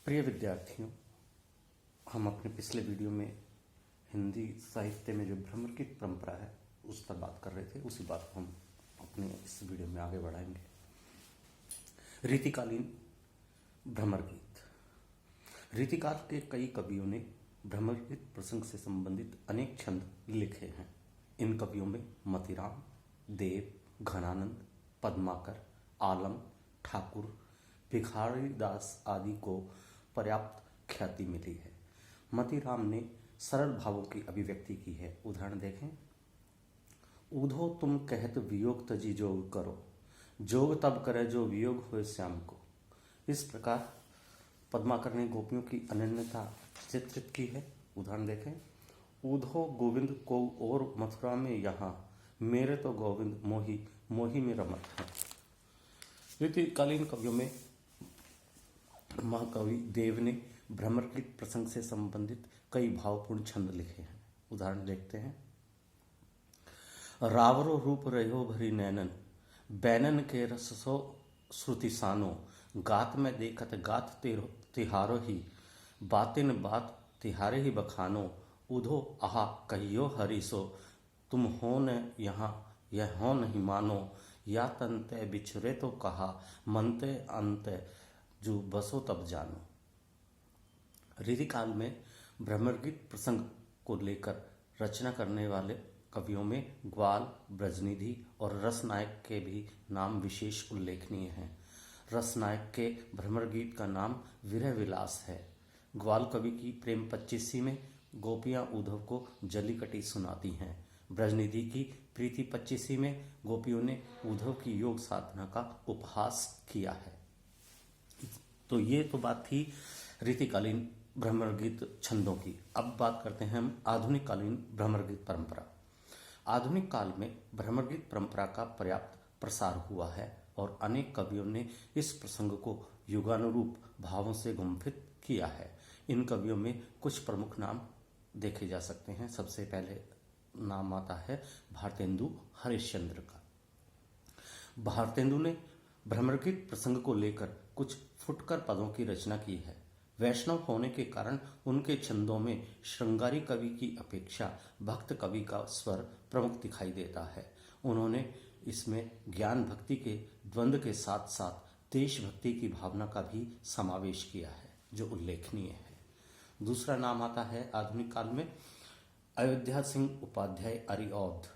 प्रिय विद्यार्थियों, हम अपने पिछले वीडियो में हिंदी साहित्य में जो भ्रमर की परंपरा है उस पर बात कर रहे थे। उसी बात को हम अपने इस वीडियो में आगे बढ़ाएंगे। रीतिकालीन भ्रमर गीत। रीतिकाल के कई कवियों ने भ्रमर गीत प्रसंग से संबंधित अनेक छंद लिखे हैं। इन कवियों में मतीराम, देव, घनानंद, पद्माकर, आलम, ठाकुर, भिखारी दास आदि को पर्याप्त ख्याति मिली है। मतीराम ने सरल भावों की अभिव्यक्ति की है। उदाहरण देखें। ऊधो तुम कहत वियोग तजी जोग करो, जोग तब करे जो वियोग होए श्याम को। इस प्रकार पद्माकर ने गोपियों की अनन्यता चित्रित की है। उदाहरण देखें। ऊधो गोविंद को और मथुरा में यहाँ, मेरे तो गोविंद मोही मोही में रमत है। रीतिकालीन कवियों में महाकवि देव ने भ्रमर गीत प्रसंग से संबंधित कई भावपूर्ण छंद लिखे हैं। उदाहरण देखते हैं। रावरो रूप रहो भरी नैनन, बैनन के रस सो श्रुति सानो। गात में देखत गात तिहारो ही, बातिन बात तिहारे ही बखानो। उधो आहा कहियो हरिसो, तुम हो न यहाँ यह हो नहीं मानो। या तनते बिछुरे तो कहा, मनते अंत जो बसो तब जानो। रीतिकाल में भ्रमर गीत प्रसंग को लेकर रचना करने वाले कवियों में ग्वाल, ब्रजनिधि और रसनायक के भी नाम विशेष उल्लेखनीय हैं। रसनायक के भ्रमर गीत का नाम विरह विलास है। ग्वाल कवि की प्रेम पच्चीसी में गोपियां उद्धव को जलीकटी सुनाती हैं। ब्रजनिधि की प्रीति पच्चीसी में गोपियों ने उद्धव की योग साधना का उपहास किया है। तो ये तो बात थी रीतिकालीन भ्रमर गीत छंदों की। अब बात करते हैं हम आधुनिक कालीन भ्रमर गीत परंपरा। आधुनिक काल में भ्रमर गीत परंपरा का पर्याप्त प्रसार हुआ है और अनेक कवियों ने इस प्रसंग को युगानुरूप भावों से गुंफित किया है। इन कवियों में कुछ प्रमुख नाम देखे जा सकते हैं। सबसे पहले नाम आता है भारतेंदु हरिश्चंद्र का। भारतेंदु ने भ्रमर गीत प्रसंग को लेकर कुछ फुटकर पदों की रचना की है। वैष्णव होने के कारण उनके छंदों में श्रृंगारी कवि की अपेक्षा भक्त कवि का स्वर प्रमुख दिखाई देता है। उन्होंने इसमें ज्ञान भक्ति के द्वंद्व के साथ साथ देशभक्ति की भावना का भी समावेश किया है, जो उल्लेखनीय है। दूसरा नाम आता है आधुनिक काल में अयोध्या सिंह उपाध्याय अरिऔध।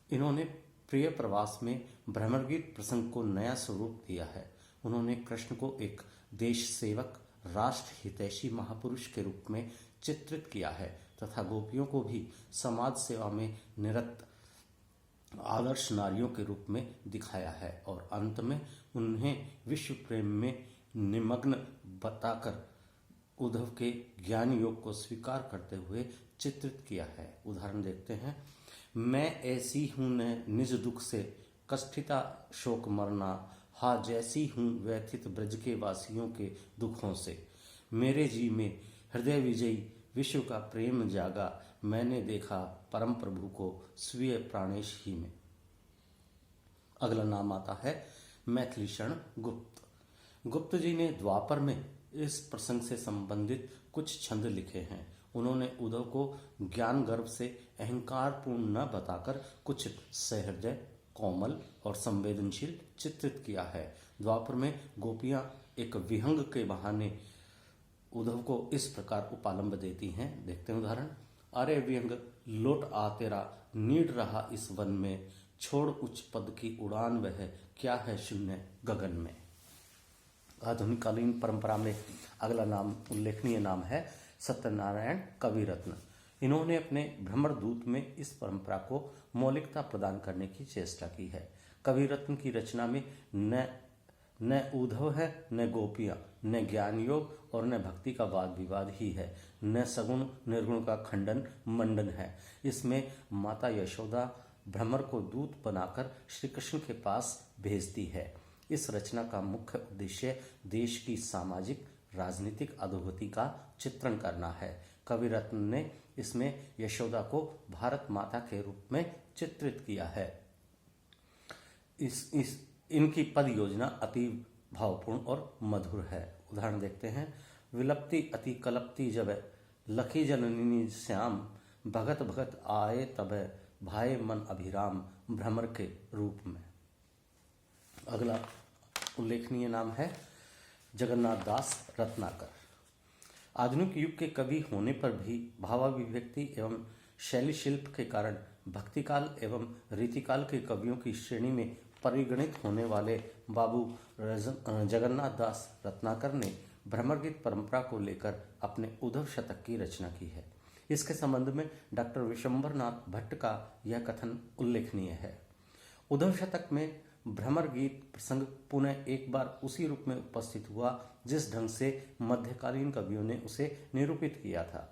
इन्होंने प्रिय प्रवास में भ्रमर गीत प्रसंग को नया स्वरूप दिया है। उन्होंने कृष्ण को एक देश सेवक, राष्ट्र हितैषी महापुरुष के रूप में चित्रित किया है तथा गोपियों को भी समाज सेवा में निरत आदर्श नारियों के रूप में दिखाया है और अंत में उन्हें विश्व प्रेम में निमग्न बताकर उद्धव के ज्ञान योग को स्वीकार करते हुए चित्रित किया है। उदाहरण देखते हैं। मैं ऐसी हूँ न निज दुख से, कष्टिता शोक मरना। हा जैसी हूँ व्यथित ब्रज के वासियों के दुखों से। मेरे जी में हृदय विजयी विश्व का प्रेम जागा। मैंने देखा परम प्रभु को स्वीय प्राणेश ही में। अगला नाम आता है मैथिली शरण गुप्त। गुप्त जी ने द्वापर में इस प्रसंग से संबंधित कुछ छंद लिखे हैं। उन्होंने उद्धव को ज्ञान गर्भ से अहंकारपूर्ण न बताकर कुछ सहृदय, कोमल और संवेदनशील चित्रित किया है। द्वापर में गोपियां एक विहंग के बहाने उद्धव को इस प्रकार उपालंब देती हैं। देखते हैं उदाहरण। अरे विहंग लौट आ तेरा नीड रहा इस वन में, छोड़ उच्च पद की उड़ान वह क्या है शून्य गगन में। आधुनिक कालीन परंपरा में अगला नाम उल्लेखनीय नाम है सत्यनारायण कविरत्न। इन्होंने अपने भ्रमर दूत में इस परंपरा को मौलिकता प्रदान करने की चेष्टा की है। कविरत्न की रचना में न उद्धव है, न गोपियां, न ज्ञान योग और न भक्ति का वाद विवाद ही है, न सगुण निर्गुण का खंडन मंडन है। इसमें माता यशोदा भ्रमर को दूत बनाकर श्री कृष्ण के पास भेजती है। इस रचना का मुख्य उद्देश्य देश की सामाजिक राजनीतिक अधोगति का चित्रण करना है। कविरत्न ने इसमें यशोदा को भारत माता के रूप में चित्रित किया है। इनकी पद योजना अति भावपूर्ण और मधुर है। उदाहरण देखते हैं। विलपति अति कलपति जब लखी जननी श्याम भगत भगत आए तब भाए मन अभिराम भ्रमर के रूप में। अगला उल्लेखनीय नाम है जगन्नाथ दास रत्नाकर। आधुनिक युग के कवि होने पर भी भावाभिव्यक्ति एवं शैली शिल्प के कारण भक्तिकाल एवं रीतिकाल के कवियों की श्रेणी में परिगणित होने वाले बाबू जगन्नाथ दास रत्नाकर ने भ्रमर गीत परंपरा को लेकर अपने उद्धव शतक की रचना की है। इसके संबंध में डॉक्टर विशंबरनाथ भट्ट का यह कथन उल्लेखनीय है। उद्धव शतक में भ्रमर गीत प्रसंग पुनः एक बार उसी रूप में उपस्थित हुआ जिस ढंग से मध्यकालीन कवियों ने उसे निरूपित किया था।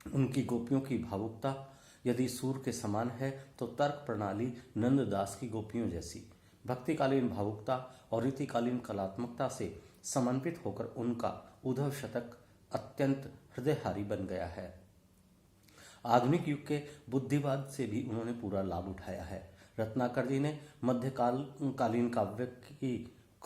उनकी गोपियों की भावुकता यदि सूर के समान है तो तर्क प्रणाली नंददास की गोपियों जैसी। भक्तिकालीन भावुकता और रीतिकालीन कलात्मकता से समन्वित होकर उनका उद्धव शतक अत्यंत हृदयहारी बन गया है। आधुनिक युग के बुद्धिवाद से भी उन्होंने पूरा लाभ उठाया है। रत्नाकर जी ने मध्यकालीन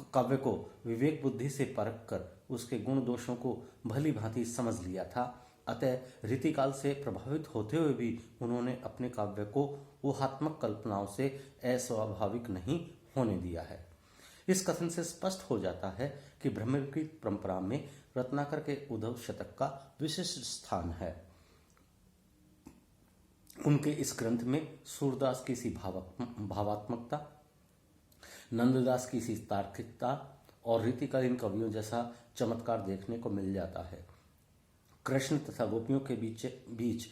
काव्य को विवेक बुद्धि से परख कर उसके गुण दोषों को भली भांति समझ लिया था। अतः रीतिकाल से प्रभावित होते हुए भी उन्होंने अपने काव्य को ऊहात्मक कल्पनाओं से अस्वाभाविक नहीं होने दिया है। इस कथन से स्पष्ट हो जाता है कि भ्रमर गीत परंपरा में रत्नाकर के उद्धव शतक का विशिष्ट स्थान है। उनके इस ग्रंथ में सूरदास की सी भावात्मकता, नंददास की सी तार्किकता और रीतिकालीन कवियों जैसा चमत्कार देखने को मिल जाता है। कृष्ण तथा गोपियों के बीच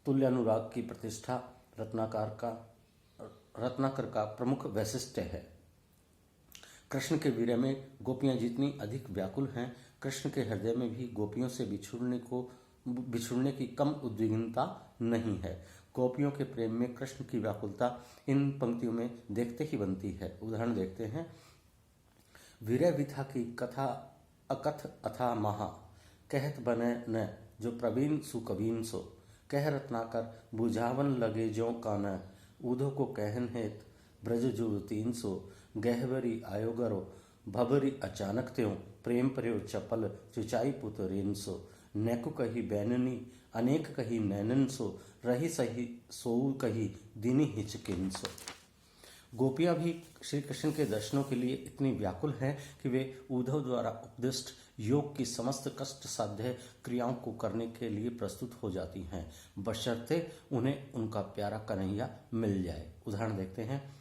तुल्यानुराग की प्रतिष्ठा रत्नाकर का प्रमुख वैशिष्ट्य है। कृष्ण के वीर्य में गोपियां जितनी अधिक व्याकुल हैं, कृष्ण के हृदय में भी गोपियों से बिछुड़ने की कम उद्विग्नता नहीं है। गोपियों के प्रेम में कृष्ण की व्याकुलता इन पंक्तियों में देखते ही बनती है। उदाहरण देखते हैं। वीर्य विथा की कथा अकथ अथा महा कहत बने न जो प्रवीण सुकवीन सो कह रत्नाकर बुझावन लगे जो कान उधो को कहन हेत ब्रज जुग 300 गहवरी आयोगरो भबरी अचानक त्यों प्रेम पर्यो चपल चुचाई पुत रेनसो नैकु कही बैननी अनेक कही नैनन सो रही सही सोऊ कही दिनी हिचकिन सो। गोपियां भी श्री कृष्ण के दर्शनों के लिए इतनी व्याकुल हैं कि वे उद्धव द्वारा उपदिष्ट योग की समस्त कष्ट साध्य क्रियाओं को करने के लिए प्रस्तुत हो जाती हैं, बशर्ते उन्हें उनका प्यारा कन्हैया मिल जाए। उदाहरण देखते हैं।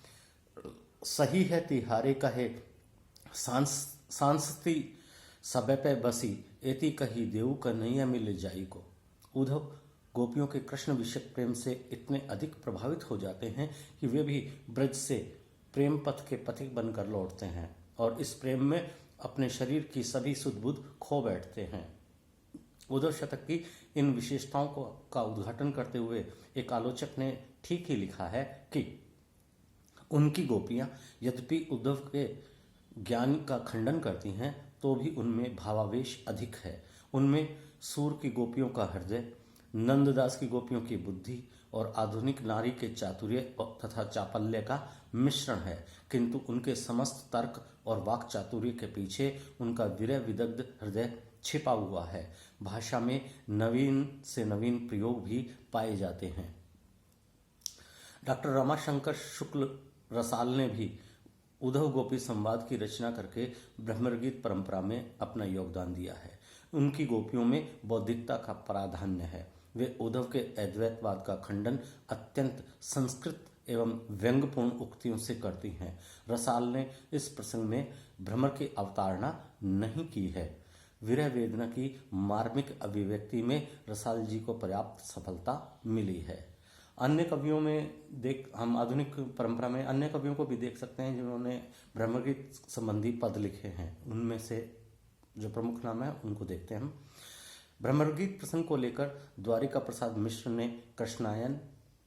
सही है तिहारे कहे सांसती सबे पे बसी एति कही देऊ कन्हैया मिल जाई को। उद्धव गोपियों के कृष्ण विषयक प्रेम से इतने अधिक प्रभावित हो जाते हैं कि वे भी ब्रज से प्रेम पथ के पथिक बनकर लौटते हैं और इस प्रेम में अपने शरीर की सभी सुध बुध खो बैठते हैं। उद्धव शतक की इन विशेषताओं का उद्घाटन करते हुए एक आलोचक ने ठीक ही लिखा है कि उनकी गोपियां यद्यपि उद्धव के ज्ञान का खंडन करती हैं तो भी उनमें भावावेश अधिक है। उनमें सूर की गोपियों का हृदय, नंददास की गोपियों की बुद्धि और आधुनिक नारी के चातुर्य तथा चापल्य का मिश्रण है, किंतु उनके समस्त तर्क और वाक चातुर्य के पीछे उनका विरह विदग्ध हृदय छिपा हुआ है। भाषा में नवीन से नवीन प्रयोग भी पाए जाते हैं। डॉक्टर रमाशंकर शुक्ल रसाल ने भी उद्धव गोपी संवाद की रचना करके भ्रमर गीत परंपरा में अपना योगदान दिया है। उनकी गोपियों में बौद्धिकता का प्राधान्य है। वे उद्धव के अद्वैतवाद का खंडन अत्यंत संस्कृत एवं व्यंग्यपूर्ण उक्तियों से करती हैं। रसाल ने इस प्रसंग में भ्रमर की अवतारणा नहीं की है। विरह वेदना की मार्मिक अभिव्यक्ति में रसाल जी को पर्याप्त सफलता मिली है। अन्य कवियों में हम आधुनिक परंपरा में अन्य कवियों को भी देख सकते हैं जिन्होंने भ्रमर गीत संबंधी पद लिखे हैं। उनमें से जो प्रमुख नाम है उनको देखते हैं हम। भ्रमर गीत प्रसंग को लेकर द्वारिका प्रसाद मिश्र ने कृष्णायन,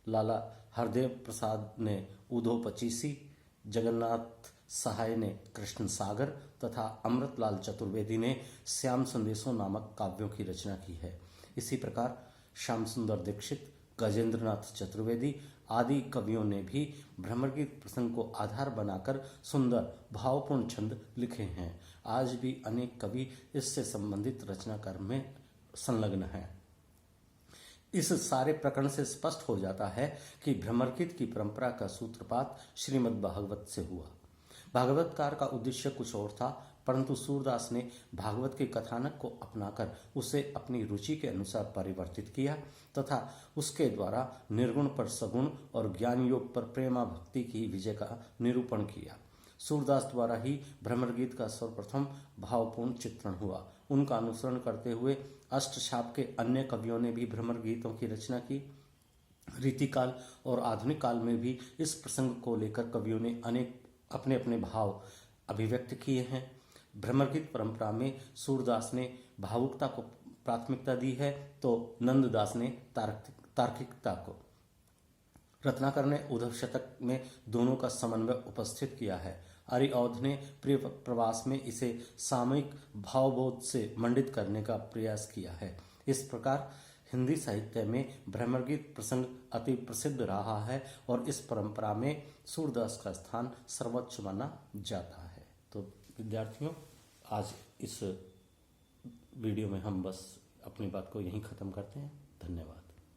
लाला हरदेव प्रसाद ने उधोपचीसी, जगन्नाथ सहाय ने कृष्ण सागर तथा अमृतलाल चतुर्वेदी ने श्याम संदेशों नामक काव्यों की रचना की है। इसी प्रकार श्याम सुंदर दीक्षित, गजेंद्रनाथ चतुर्वेदी आदि कवियों ने भी भ्रमर गीत प्रसंग को आधार बनाकर सुंदर भावपूर्ण छंद लिखे हैं। आज भी अनेक कवि इससे संबंधित रचना कर्म में संलग्न हैं। इस सारे प्रकरण से स्पष्ट हो जाता है कि भ्रमर गीत की परंपरा का सूत्रपात श्रीमद् भागवत से हुआ। भागवतकार का उद्देश्य कुछ और था, परंतु सूरदास ने भागवत के कथानक को अपनाकर उसे अपनी रुचि के अनुसार परिवर्तित किया तथा उसके द्वारा निर्गुण पर सगुण और ज्ञान योग पर प्रेमा भक्ति की विजय का निरूपण किया। सूरदास द्वारा ही भ्रमर गीत का सर्वप्रथम भावपूर्ण चित्रण हुआ। उनका अनुसरण करते हुए अष्टछाप के अन्य कवियों ने भी भ्रमर गीतों की रचना की। रीतिकाल और आधुनिक काल में भी इस प्रसंग को लेकर कवियों ने अनेक अपने अपने भाव अभिव्यक्त किए हैं। भ्रमर गीत परंपरा में सूरदास ने भावुकता को प्राथमिकता दी है तो नंददास ने तार्किकता को। रत्नाकर ने उद्धव शतक में दोनों का समन्वय उपस्थित किया है। अरिऔध ने प्रिय प्रवास में इसे सामयिक भावबोध से मंडित करने का प्रयास किया है। इस प्रकार हिंदी साहित्य में भ्रमर गीत प्रसंग अति प्रसिद्ध रहा है और इस परंपरा में सूरदास का स्थान सर्वोच्च माना जाता है। तो विद्यार्थियों, आज इस वीडियो में हम बस अपनी बात को यहीं ख़त्म करते हैं। धन्यवाद।